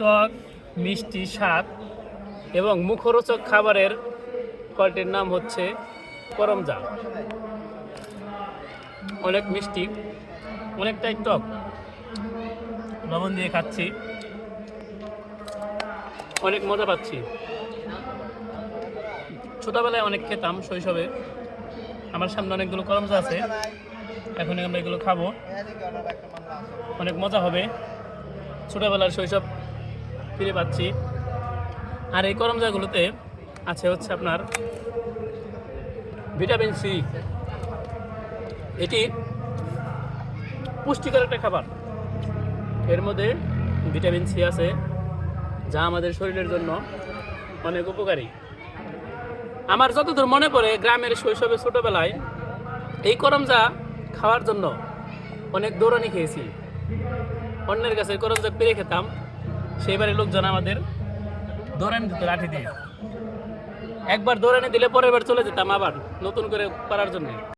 টক মিষ্টি স্বাদ এবং মুখরোচক খাবারের ফলটির নাম হচ্ছে করমজা। অনেক মিষ্টি, অনেকটাই টক, লবণ দিয়ে খাচ্ছি, অনেক মজা পাচ্ছি। ছোটবেলায় অনেক খেতাম শৈশবে। আমার সামনে অনেকগুলো করমজা আছে, এখন আমরা এগুলো খাবো, অনেক মজা হবে। ছোটবেলার শৈশব ফিরে পাচ্ছি। আর এই করমজাগুলোতে আছে হচ্ছে আপনার ভিটামিন সি। এটি পুষ্টিকর একটা খাবার। এর মধ্যে ভিটামিন সি আছে, যা আমাদের শরীরের জন্য অনেক উপকারী। আমার যতদূর মনে পড়ে, গ্রামের শৈশবে ছোটবেলায় এই করমজা খাওয়ার জন্য অনেক দৌড়ানি খেয়েছি। অন্যের কাছে করমজা পেরে খেতাম, সেইবারে লোকজন আমাদের দৌড়ানি দিত লাঠি দিয়ে। একবার দৌড়ানি দিলে পরের বার চলে যেতাম আবার নতুন করে করার জন্য।